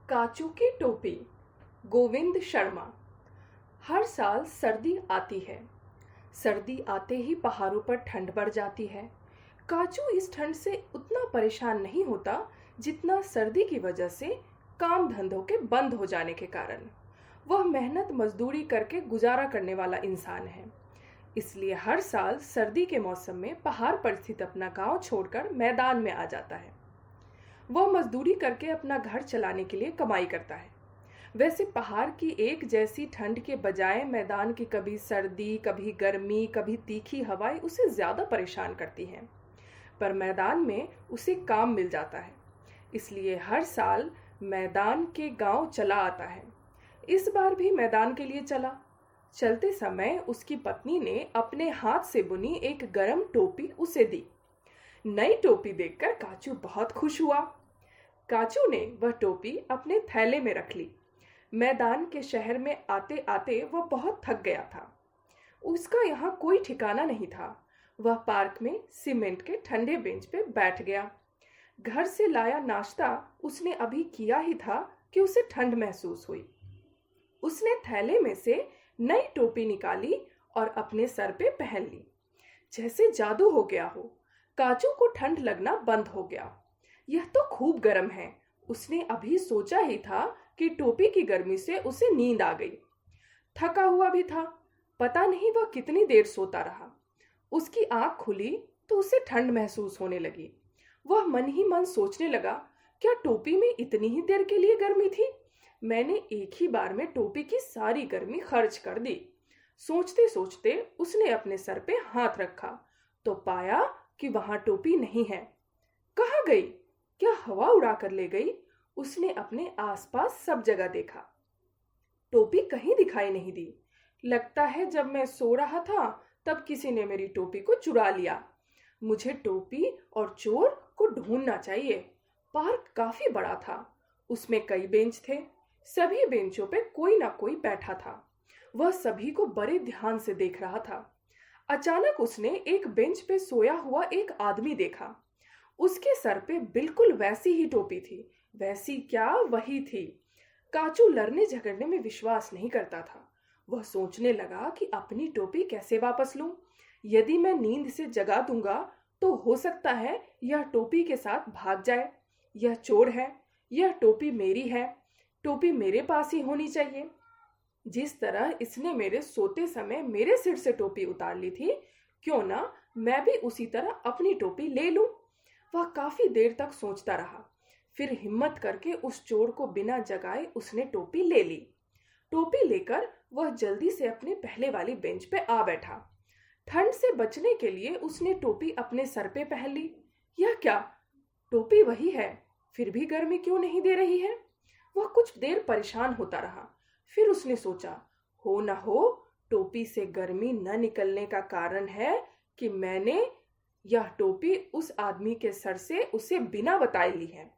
काचू की टोपी। गोविंद शर्मा। हर साल सर्दी आती है। सर्दी आते ही पहाड़ों पर ठंड बढ़ जाती है। काचू इस ठंड से उतना परेशान नहीं होता जितना सर्दी की वजह से काम धंधों के बंद हो जाने के कारण। वह मेहनत मजदूरी करके गुजारा करने वाला इंसान है। इसलिए हर साल सर्दी के मौसम में पहाड़ पर स्थित अपना गांव छोड़कर मैदान में आ जाता है। वह मजदूरी करके अपना घर चलाने के लिए कमाई करता है। वैसे पहाड़ की एक जैसी ठंड के बजाय मैदान की कभी सर्दी, कभी गर्मी, कभी तीखी हवाएं उसे ज़्यादा परेशान करती हैं। पर मैदान में उसे काम मिल जाता है, इसलिए हर साल मैदान के गांव चला आता है। इस बार भी मैदान के लिए चला। चलते समय उसकी पत्नी ने अपने हाथ से बुनी एक गरम टोपी उसे दी। नई टोपी देखकर काचू बहुत खुश हुआ। काचू ने वह टोपी अपने थैले में रख ली। मैदान के शहर में आते आते वह बहुत थक गया था। उसका यहाँ कोई ठिकाना नहीं था। वह पार्क में सीमेंट के ठंडे बेंच पे बैठ गया। घर से लाया नाश्ता उसने अभी किया ही था कि उसे ठंड महसूस हुई। उसने थैले में से नई टोपी निकाली और अपने सर पे पहन ली। जैसे जादू हो गया हो, काचू को ठंड लगना बंद हो गया। यह तो खूब गर्म है, उसने अभी सोचा ही था कि टोपी की गर्मी से उसे नींद आ गई। थका हुआ भी था, पता नहीं वह कितनी देर सोता रहा। उसकी आंख खुली तो उसे ठंड महसूस होने लगी। वह मन ही मन सोचने लगा, क्या टोपी में इतनी ही देर के लिए गर्मी थी? मैंने एक ही बार में टोपी की सारी गर्मी खर्च कर दी। सोचते सोचते उसने अपने सर पे हाथ रखा तो पाया कि वहां टोपी नहीं है। कहाँ गई? क्या हवा उड़ा कर ले गई? उसने अपने आसपास सब जगह देखा, टोपी कहीं दिखाई नहीं दी। लगता है जब मैं सो रहा था तब किसी ने मेरी टोपी को चुरा लिया। मुझे टोपी और चोर को ढूंढना चाहिए। पार्क काफी बड़ा था, उसमें कई बेंच थे। सभी बेंचों पे कोई ना कोई बैठा था। वह सभी को बड़े ध्यान से देख रहा था। अचानक उसने एक बेंच पे सोया हुआ एक आदमी देखा। उसके सर पे बिल्कुल वैसी ही टोपी थी। वैसी क्या, वही थी। काचू लड़ने झगड़ने में विश्वास नहीं करता था। वह सोचने लगा कि अपनी टोपी कैसे वापस लूं। यदि मैं नींद से जगा दूंगा तो हो सकता है यह टोपी के साथ भाग जाए। यह चोर है, यह टोपी मेरी है, टोपी मेरे पास ही होनी चाहिए। जिस तरह इसने मेरे सोते समय मेरे सिर से टोपी उतार ली थी, क्यों ना मैं भी उसी तरह अपनी टोपी ले लूं। वह काफी देर तक सोचता रहा। फिर हिम्मत करके उस चोर को बिना जगाए उसने टोपी ले ली। टोपी लेकर वह जल्दी से अपने पहले वाली बेंच पे आ बैठा। ठंड से बचने के लिए उसने टोपी अपने सर पे पहन ली। यह क्या, टोपी वही है, फिर भी गर्मी क्यों नहीं दे रही है? वह कुछ देर परेशान होता रहा। फिर उसने सोचा, हो न हो टोपी से गर्मी न निकलने का कारण है कि मैंने यह टोपी उस आदमी के सर से उसे बिना बताए ली है।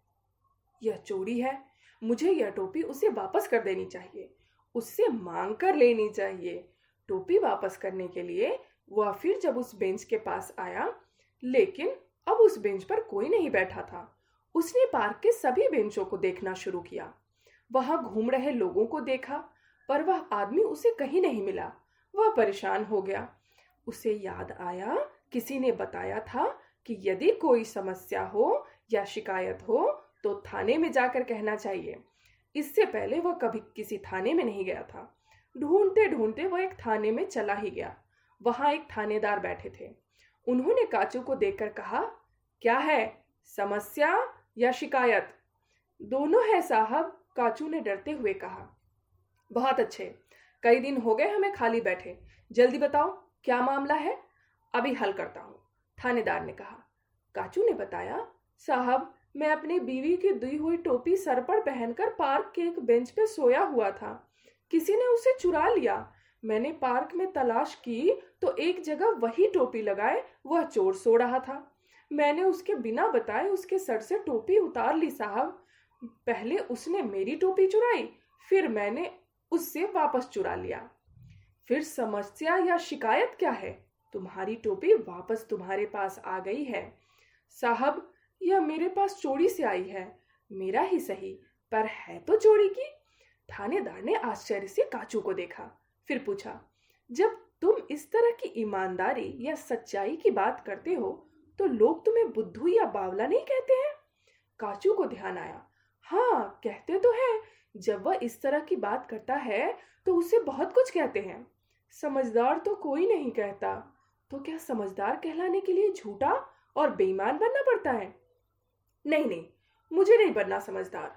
यह चोरी है। मुझे यह टोपी उसे वापस कर देनी चाहिए, उससे मांग कर लेनी चाहिए। टोपी वापस करने के लिए वह फिर जब उस बेंच के पास आया, लेकिन अब उस बेंच पर कोई नहीं बैठा था। उसने पार्क के सभी बेंचों को देखना शुरू किया। वहां घूम रहे लोगों को देखा, पर वह आदमी उसे कहीं नहीं मिला। वह परेशान हो गया। उसे याद आया, किसी ने बताया था कि यदि कोई समस्या हो या शिकायत हो तो थाने में जाकर कहना चाहिए। इससे पहले वह कभी किसी थाने में नहीं गया था। ढूंढते ढूंढते वह एक थाने में चला ही गया। वहां एक थानेदार बैठे थे। उन्होंने काचू को देखकर कहा, क्या है, समस्या या शिकायत? दोनों है साहब, काचू ने डरते हुए कहा। बहुत अच्छे, कई दिन हो गए हमें खाली बैठे। जल्दी बताओ क्या मामला है, अभी हल करता हूँ, थानेदार ने कहा। काचू ने बताया, साहब मैं अपनी बीवी की दी हुई टोपी सर पर पहनकर पार्क के एक बेंच पे सोया हुआ था। किसी ने उसे चुरा लिया। मैंने पार्क में तलाश की तो एक जगह वही टोपी लगाए वह चोर सो रहा था। मैंने उसके बिना बताए उसके सर से टोपी उतार ली साहब। पहले उसने मेरी टोपी चुराई, फिर मैंने उससे वापस चुरा लिया। फिर समस्या या शिकायत क्या है? तुम्हारी टोपी वापस तुम्हारे पास आ गई है। साहब यह मेरे पास चोरी से आई है। मेरा ही सही, पर है तो चोरी की। थानेदार ने आश्चर्य से काचू को देखा, फिर पूछा, जब तुम इस तरह की ईमानदारी या सच्चाई की बात करते हो तो लोग तुम्हें बुद्धू या बावला नहीं कहते हैं? काचू को ध्यान आया। हाँ, कहते तो हैं। जब वह इस तरह की बात करता है तो उसे बहुत कुछ कहते हैं। समझदार तो कोई नहीं कहता। तो क्या समझदार कहलाने के लिए झूठा और बेईमान बनना पड़ता है? नहीं नहीं, मुझे नहीं बनना समझदार।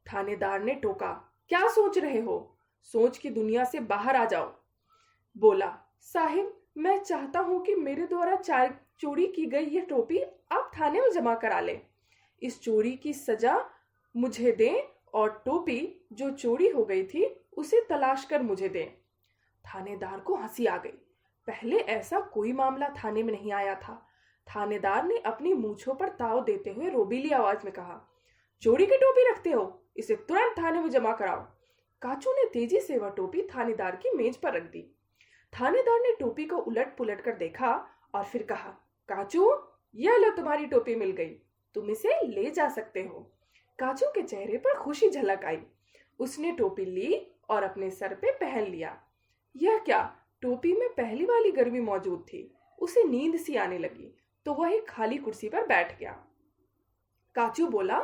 थानेदार ने टोका। क्या सोच रहे हो? सोच की दुनिया से बाहर आ जाओ। बोला, साहिब, मैं चाहता हूं कि मेरे द्वारा चोरी की गई यह टोपी आप थाने में जमा करा लें। इस चोरी की सजा मुझे दें और टोपी जो चोरी हो गई थी उसे तलाश कर मुझे दें। थानेदार को हंसी आ गई। पहले ऐसा कोई मामला थाने में नहीं आया था। थानेदार ने अपनी मूंछों पर ताव देते हुए रोबीली आवाज में कहा, चोरी की टोपी रखते हो? इसे तुरंत थाने में जमा कराओ। काचू ने तेजी से वह टोपी थानेदार की मेज पर रख दी। थानेदार ने टोपी को उलट पुलट कर देखा और फिर कहा, काचू, यह लो, तुम्हारी टोपी मिल गई। तुम इसे ले जा सकते हो। काचू के चेहरे पर खुशी झलक आई। उसने टोपी ली और अपने सर पे पहन लिया। यह क्या, टोपी में पहली वाली गर्मी मौजूद थी। उसे नींद सी आने लगी तो वह एक खाली कुर्सी पर बैठ गया। काचू बोला,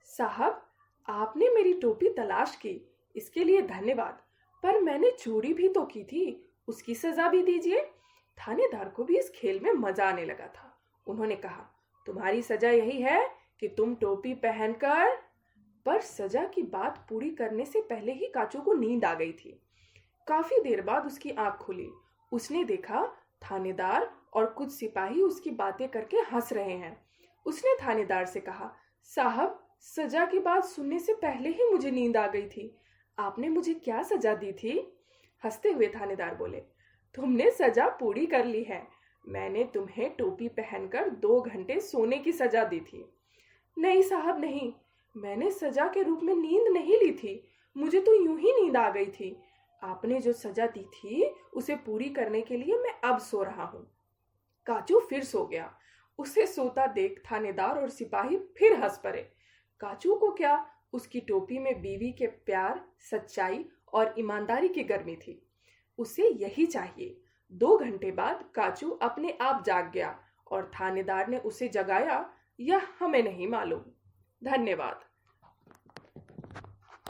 साहब, आपने मेरी टोपी तलाश की, इसके लिए धन्यवाद, पर मैंने चोरी भी तो की थी, उसकी सजा भी दीजिए। थानेदार को भी इस खेल में मजा आने लगा था। उन्होंने कहा, तुम्हारी सजा यही है कि तुम टोपी पहनकर। पर सजा की बात पूरी करने से पहले ही काचू को नींद आ गई थी। काफी देर बाद उसकी आंख खुली। उसने देखा थानेदार और कुछ सिपाही उसकी बातें करके हंस रहे हैं। उसने थानेदार से कहा, साहब, सजा की बात सुनने से पहले ही मुझे नींद आ गई थी। आपने मुझे क्या सजा दी थी? हंसते हुए थानेदार बोले, तुमने सजा पूरी कर ली है। मैंने तुम्हें टोपी पहनकर 2 घंटे सोने की सजा दी थी। नहीं साहब, नहीं, मैंने सजा के रूप में नींद नहीं ली थी। मुझे तो यूं ही नींद आ गई थी। आपने जो सजा दी थी उसे पूरी करने के लिए मैं अब सो रहा हूं। काचू फिर सो गया। उसे सोता देख थानेदार और सिपाही फिर हंस पड़े। काचू को क्या, उसकी टोपी में बीवी के प्यार, सच्चाई और ईमानदारी की गर्मी थी। उसे यही चाहिए। 2 घंटे बाद काचू अपने आप जाग गया और थानेदार ने उसे जगाया, यह हमें नहीं मालूम। धन्यवाद।